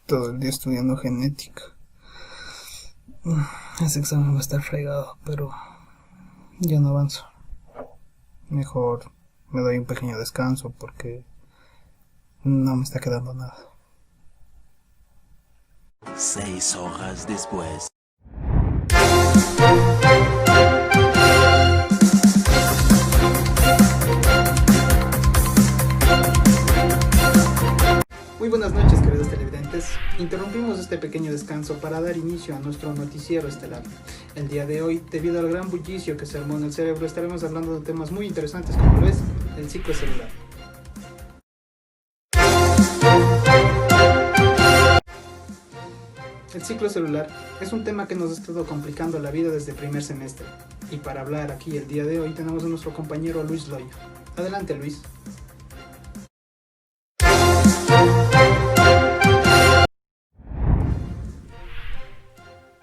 Todo el día estudiando genética. Ese examen va a estar fregado, pero ya no avanzo. Mejor me doy un pequeño descanso porque no me está quedando nada. 6 horas después. Muy buenas noches, queridos televidentes. Interrumpimos este pequeño descanso para dar inicio a nuestro noticiero estelar. El día de hoy, debido al gran bullicio que se armó en el cerebro, estaremos hablando de temas muy interesantes como lo es el ciclo celular. El ciclo celular es un tema que nos ha estado complicando la vida desde primer semestre. Y para hablar aquí el día de hoy tenemos a nuestro compañero Luis Loya. Adelante, Luis.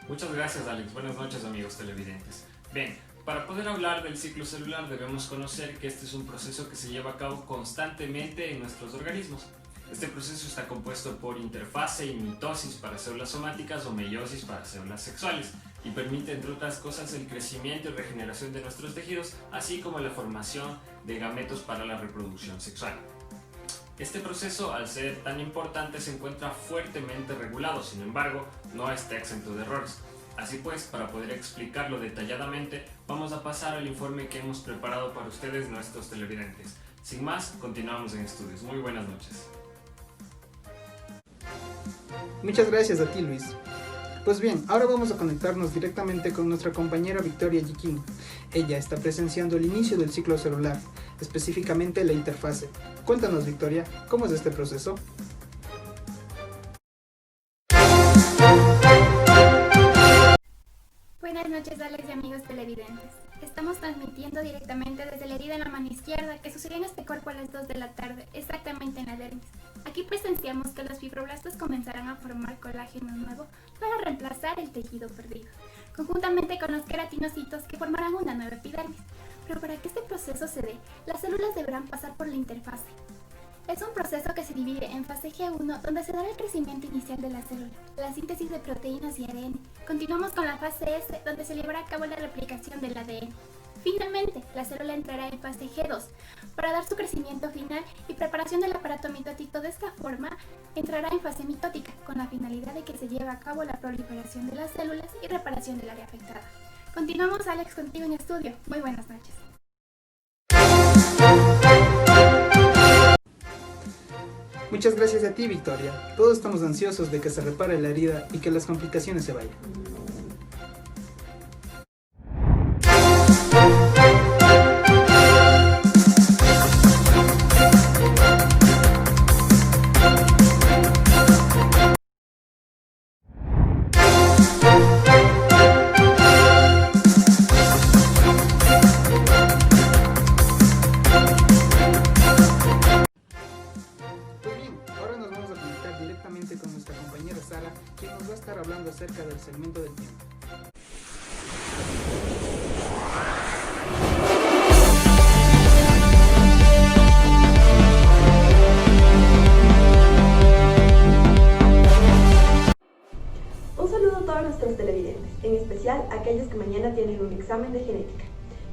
Muchas gracias, Alex. Buenas noches, amigos televidentes. Bien, para poder hablar del ciclo celular debemos conocer que este es un proceso que se lleva a cabo constantemente en nuestros organismos. Este proceso está compuesto por interfase y mitosis para células somáticas o meiosis para células sexuales y permite, entre otras cosas, el crecimiento y regeneración de nuestros tejidos, así como la formación de gametos para la reproducción sexual. Este proceso, al ser tan importante, se encuentra fuertemente regulado, sin embargo, no está exento de errores. Así pues, para poder explicarlo detalladamente, vamos a pasar al informe que hemos preparado para ustedes, nuestros televidentes. Sin más, continuamos en estudios. Muy buenas noches. Muchas gracias a ti, Luis. Pues bien, ahora vamos a conectarnos directamente con nuestra compañera Victoria Yiquín. Ella está presenciando el inicio del ciclo celular, específicamente la interfase. Cuéntanos, Victoria, ¿cómo es este proceso? Buenas noches, Alex y amigos televidentes. Estamos transmitiendo directamente desde la herida en la mano izquierda que sucedió en este cuerpo a las 2 de la tarde, exactamente en la dermis. Aquí presenciamos que los fibroblastos comenzarán a formar colágeno nuevo para reemplazar el tejido perdido, conjuntamente con los queratinocitos que formarán una nueva epidermis. Pero para que este proceso se dé, las células deberán pasar por la interfase. Es un proceso que se divide en fase G1, donde se dará el crecimiento inicial de la célula, la síntesis de proteínas y ADN. Continuamos con la fase S, donde se llevará a cabo la replicación del ADN. Finalmente, la célula entrará en fase G2 para dar su crecimiento final y preparación del aparato mitótico. De esta forma, entrará en fase mitótica, con la finalidad de que se lleve a cabo la proliferación de las células y reparación del área afectada. Continuamos, Alex, contigo en estudio. Muy buenas noches. Muchas gracias a ti, Victoria. Todos estamos ansiosos de que se repare la herida y que las complicaciones se vayan. Con nuestra compañera Sara, quien nos va a estar hablando acerca del segmento del tiempo. Un saludo a todos nuestros televidentes, en especial a aquellos que mañana tienen un examen de genética.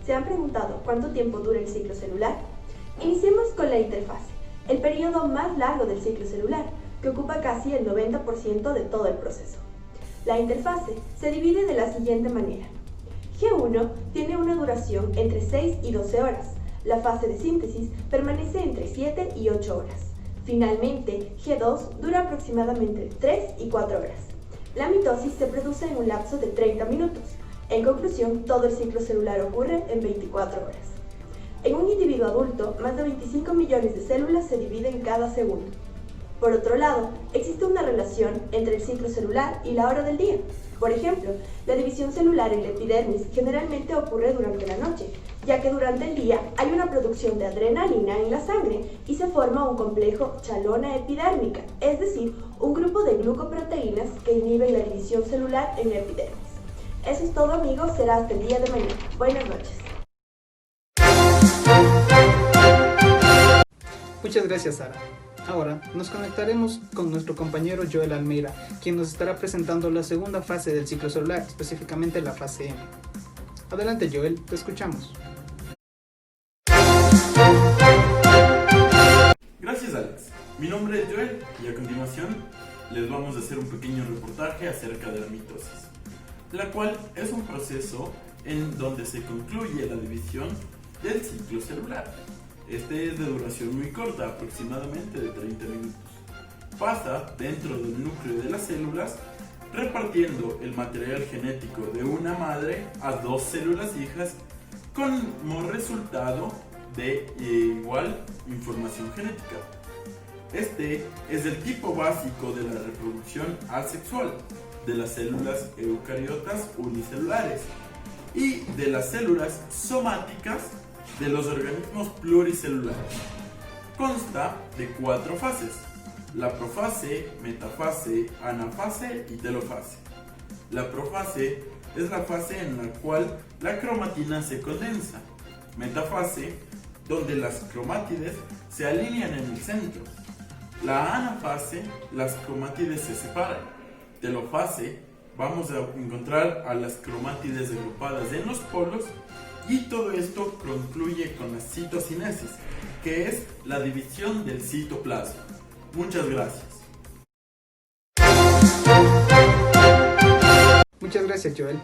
¿Se han preguntado cuánto tiempo dura el ciclo celular? Iniciemos con la interfase, el periodo más largo del ciclo celular, que ocupa casi el 90% de todo el proceso. La interfase se divide de la siguiente manera. G1 tiene una duración entre 6 y 12 horas. La fase de síntesis permanece entre 7 y 8 horas. Finalmente, G2 dura aproximadamente 3 y 4 horas. La mitosis se produce en un lapso de 30 minutos. En conclusión, todo el ciclo celular ocurre en 24 horas. En un individuo adulto, más de 25 millones de células se dividen cada segundo. Por otro lado, existe una relación entre el ciclo celular y la hora del día. Por ejemplo, la división celular en la epidermis generalmente ocurre durante la noche, ya que durante el día hay una producción de adrenalina en la sangre y se forma un complejo chalona epidérmica, es decir, un grupo de glucoproteínas que inhiben la división celular en la epidermis. Eso es todo, amigos, será hasta el día de mañana. Buenas noches. Muchas gracias, Sara. Ahora nos conectaremos con nuestro compañero Joel Almeida, quien nos estará presentando la segunda fase del ciclo celular, específicamente la fase M. Adelante, Joel, te escuchamos. Gracias, Alex. Mi nombre es Joel y a continuación les vamos a hacer un pequeño reportaje acerca de la mitosis, la cual es un proceso en donde se concluye la división del ciclo celular. Este es de duración muy corta, aproximadamente de 30 minutos. Pasa dentro del núcleo de las células, repartiendo el material genético de una madre a dos células hijas como resultado de igual información genética. Este es el tipo básico de la reproducción asexual de las células eucariotas unicelulares y de las células somáticas de los organismos pluricelulares. Consta de 4 fases: la profase, metafase, anafase y telofase. La profase es la fase en la cual la cromatina se condensa. Metafase, donde las cromátides se alinean en el centro. La anafase, las cromátides se separan. Telofase, vamos a encontrar a las cromátides agrupadas en los polos, y todo esto concluye con la citocinesis, que es la división del citoplasma. Muchas gracias. Muchas gracias, Joel.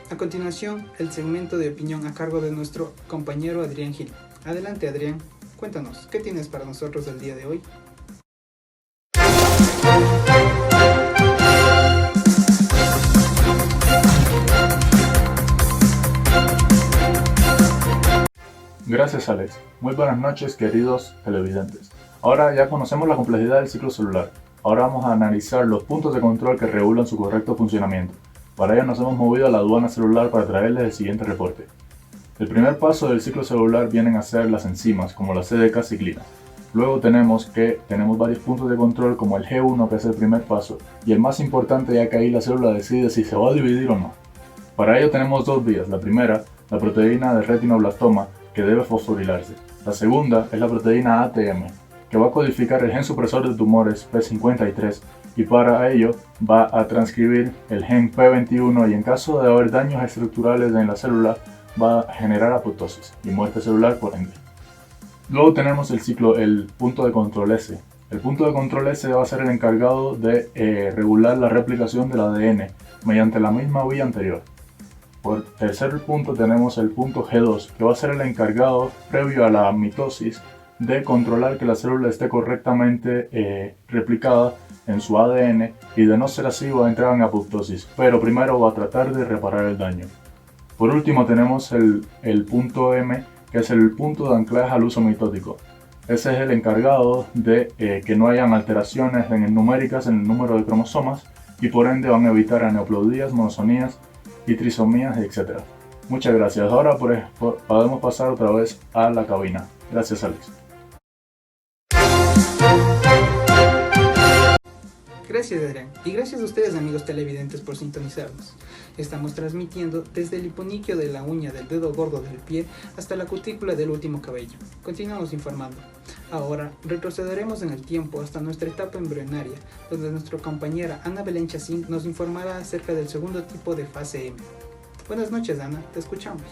A continuación, el segmento de opinión a cargo de nuestro compañero Adrián Gil. Adelante, Adrián, cuéntanos, ¿qué tienes para nosotros el día de hoy? Gracias, Alex. Muy buenas noches, queridos televidentes. Ahora ya conocemos la complejidad del ciclo celular. Ahora vamos a analizar los puntos de control que regulan su correcto funcionamiento. Para ello nos hemos movido a la aduana celular para traerles el siguiente reporte. El primer paso del ciclo celular vienen a ser las enzimas, como la CDK-ciclina. Luego tenemos varios puntos de control como el G1, que es el primer paso, y el más importante, ya que ahí la célula decide si se va a dividir o no. Para ello tenemos dos vías. La primera, la proteína de retinoblastoma, que debe fosforilarse. La segunda es la proteína ATM, que va a codificar el gen supresor de tumores P53 y para ello va a transcribir el gen P21 y en caso de haber daños estructurales en la célula va a generar apoptosis y muerte celular por ende. Luego tenemos el punto de control S. El punto de control S va a ser el encargado de regular la replicación del ADN mediante la misma vía anterior. Por tercer punto tenemos el punto G2, que va a ser el encargado, previo a la mitosis, de controlar que la célula esté correctamente replicada en su ADN y de no ser así va a entrar en apoptosis, pero primero va a tratar de reparar el daño. Por último tenemos el punto M, que es el punto de anclaje al uso mitótico. Ese es el encargado de que no hayan alteraciones numéricas en el número de cromosomas y por ende van a evitar aneuploidías, monosonías y trisomías, etc. Muchas gracias. Ahora podemos pasar otra vez a la cabina. Gracias, Alex. Gracias, Adrián, y gracias a ustedes, amigos televidentes, por sintonizarnos. Estamos transmitiendo desde el hiponiquio de la uña del dedo gordo del pie hasta la cutícula del último cabello. Continuamos informando. Ahora retrocederemos en el tiempo hasta nuestra etapa embrionaria, donde nuestra compañera Ana Belén Chacín nos informará acerca del segundo tipo de fase M. Buenas noches, Ana, te escuchamos.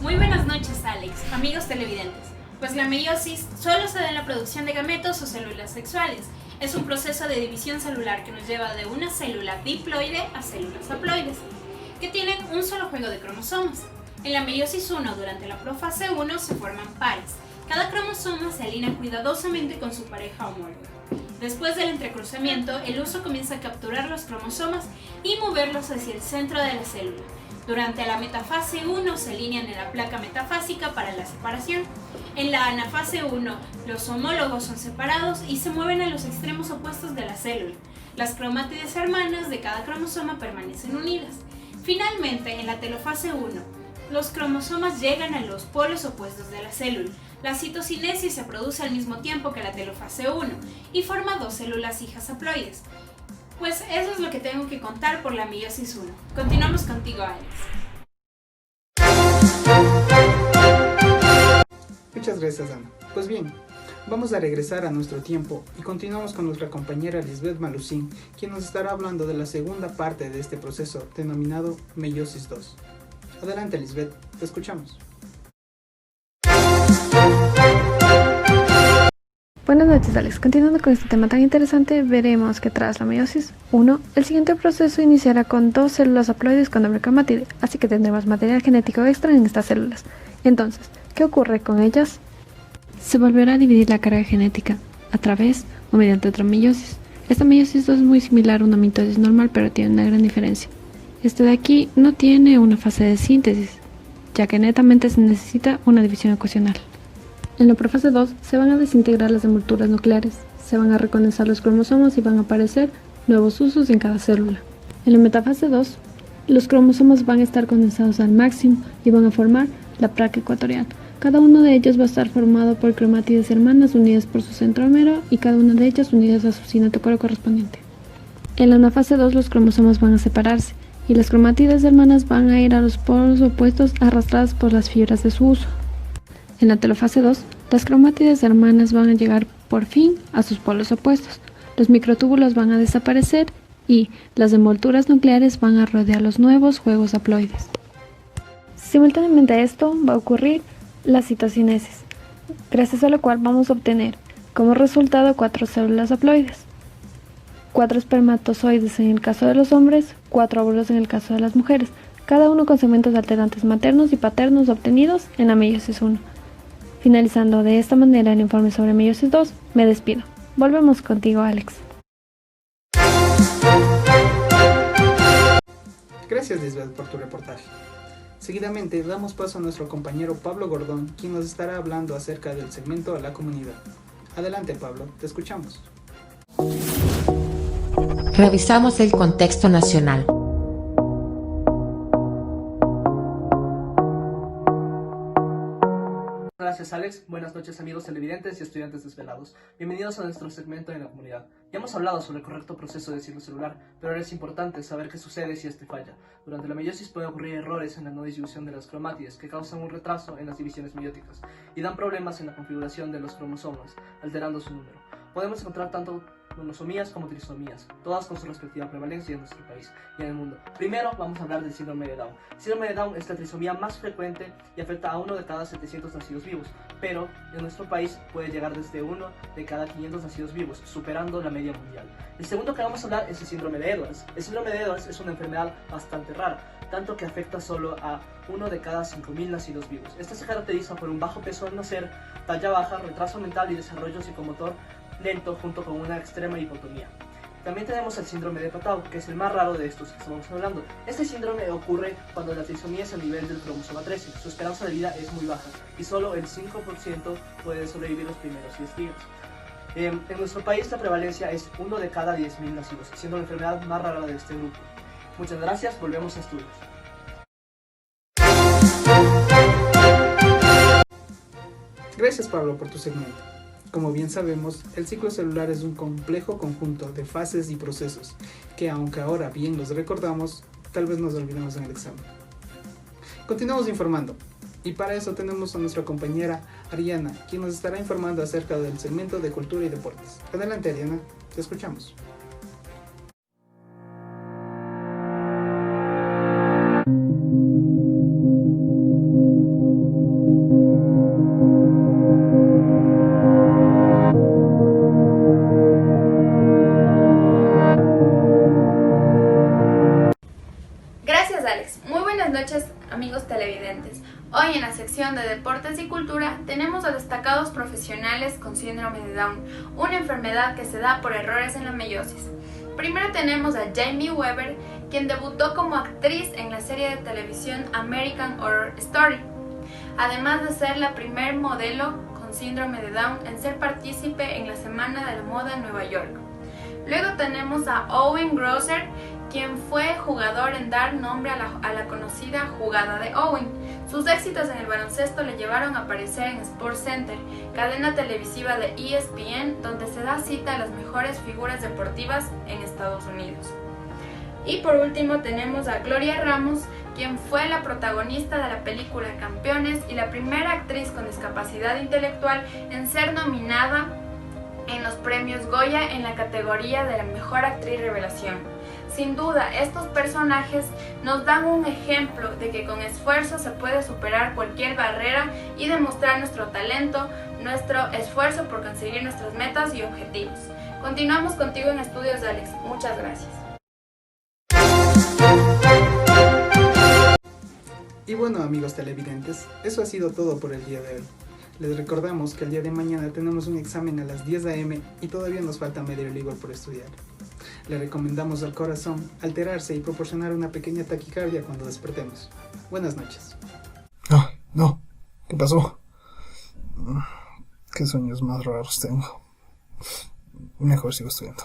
Muy buenas noches, Alex, amigos televidentes. Pues la meiosis solo se da en la producción de gametos o células sexuales. Es un proceso de división celular que nos lleva de una célula diploide a células haploides, que tienen un solo juego de cromosomas. En la meiosis 1, durante la profase 1, se forman pares. Cada cromosoma se alinea cuidadosamente con su pareja homóloga. Después del entrecruzamiento, el uso comienza a capturar los cromosomas y moverlos hacia el centro de la célula. Durante la metafase 1 se alinean en la placa metafásica para la separación. En la anafase 1, los homólogos son separados y se mueven a los extremos opuestos de la célula. Las cromátides hermanas de cada cromosoma permanecen unidas. Finalmente, en la telofase 1, los cromosomas llegan a los polos opuestos de la célula. La citocinesis se produce al mismo tiempo que la telofase 1 y forma dos células hijas haploides. Pues eso es lo que tengo que contar por la meiosis 1. Continuamos contigo, Alex. Muchas gracias, Ana. Pues bien, vamos a regresar a nuestro tiempo y continuamos con nuestra compañera Lisbeth Malusín, quien nos estará hablando de la segunda parte de este proceso denominado meiosis 2. Adelante, Lisbeth, te escuchamos. Buenas noches, Alex. Continuando con este tema tan interesante, veremos que tras la meiosis 1, el siguiente proceso iniciará con 2 células haploides con doble cromátido, así que tendremos material genético extra en estas células. Entonces, ¿qué ocurre con ellas? Se volverá a dividir la carga genética a través o mediante otra meiosis. Esta meiosis 2 es muy similar a una mitosis normal, pero tiene una gran diferencia. Este de aquí no tiene una fase de síntesis, ya que netamente se necesita una división ecuacional. En la profase 2 se van a desintegrar las envolturas nucleares, se van a recondensar los cromosomas y van a aparecer nuevos usos en cada célula. En la metafase 2, los cromosomas van a estar condensados al máximo y van a formar la placa ecuatorial. Cada uno de ellos va a estar formado por cromátides hermanas unidas por su centrómero y cada una de ellas unidas a su cinetocoro correspondiente. En la anafase 2 los cromosomas van a separarse y las cromátides hermanas van a ir a los polos opuestos arrastradas por las fibras de su uso. En la telofase 2, las cromátides hermanas van a llegar por fin a sus polos opuestos, los microtúbulos van a desaparecer y las envolturas nucleares van a rodear los nuevos juegos haploides. Simultáneamente a esto va a ocurrir la citocinesis, gracias a lo cual vamos a obtener como resultado 4 células haploides, 4 espermatozoides en el caso de los hombres, 4 óvulos en el caso de las mujeres, cada uno con segmentos alternantes maternos y paternos obtenidos en la meiosis 1. Finalizando de esta manera el informe sobre meiosis 2, me despido. Volvemos contigo, Alex. Gracias, Lisbeth, por tu reportaje. Seguidamente damos paso a nuestro compañero Pablo Gordón, quien nos estará hablando acerca del segmento a la comunidad. Adelante, Pablo, te escuchamos. Revisamos el contexto nacional. Gracias, Alex. Buenas noches, amigos televidentes y estudiantes desvelados. Bienvenidos a nuestro segmento en la comunidad. Ya hemos hablado sobre el correcto proceso de ciclo celular, pero ahora es importante saber qué sucede si este falla. Durante la meiosis pueden ocurrir errores en la no distribución de las cromátides que causan un retraso en las divisiones meióticas y dan problemas en la configuración de los cromosomas, alterando su número. Podemos encontrar tanto monosomías como trisomías, todas con su respectiva prevalencia en nuestro país y en el mundo. Primero vamos a hablar del síndrome de Down. El síndrome de Down es la trisomía más frecuente y afecta a 1 de cada 700 nacidos vivos, pero en nuestro país puede llegar desde 1 de cada 500 nacidos vivos, superando la media mundial. El segundo que vamos a hablar es el síndrome de Edwards. El síndrome de Edwards es una enfermedad bastante rara, tanto que afecta solo a 1 de cada 5.000 nacidos vivos. Esta se caracteriza por un bajo peso al nacer, talla baja, retraso mental y desarrollo psicomotor lento junto con una extrema hipotonía. También tenemos el síndrome de Patau, que es el más raro de estos que estamos hablando. Este síndrome ocurre cuando la trisomía es a nivel del cromosoma 13. Su esperanza de vida es muy baja y solo el 5% puede sobrevivir los primeros 10 días. En nuestro país la prevalencia es 1 de cada 10.000 nacidos, siendo la enfermedad más rara de este grupo. Muchas gracias, volvemos a estudios. Gracias, Pablo, por tu segmento. Como bien sabemos, el ciclo celular es un complejo conjunto de fases y procesos que, aunque ahora bien los recordamos, tal vez nos olvidemos en el examen. Continuamos informando, y para eso tenemos a nuestra compañera Ariana, quien nos estará informando acerca del segmento de cultura y deportes. Adelante, Ariana, te escuchamos. Amigos televidentes, hoy en la sección de deportes y cultura tenemos a destacados profesionales con síndrome de Down, una enfermedad que se da por errores en la meiosis. Primero tenemos a Jamie Weber, quien debutó como actriz en la serie de televisión American Horror Story, además de ser la primer modelo con síndrome de Down en ser partícipe en la Semana de la Moda en Nueva York. Luego tenemos a Owen Grosser, quien fue jugador en dar nombre a la conocida jugada de Owen. Sus éxitos en el baloncesto le llevaron a aparecer en SportsCenter, cadena televisiva de ESPN, donde se da cita a las mejores figuras deportivas en Estados Unidos. Y por último tenemos a Gloria Ramos, quien fue la protagonista de la película Campeones y la primera actriz con discapacidad intelectual en ser nominada en los premios Goya en la categoría de la mejor actriz revelación. Sin duda, estos personajes nos dan un ejemplo de que con esfuerzo se puede superar cualquier barrera y demostrar nuestro talento, nuestro esfuerzo por conseguir nuestras metas y objetivos. Continuamos contigo en Estudios de Alex. Muchas gracias. Y bueno, amigos televidentes, eso ha sido todo por el día de hoy. Les recordamos que el día de mañana tenemos un examen a las 10 a.m. y todavía nos falta medio libro por estudiar. Le recomendamos al corazón alterarse y proporcionar una pequeña taquicardia cuando despertemos. Buenas noches. No, ¿qué pasó? ¿Qué sueños más raros tengo? Mejor sigo estudiando.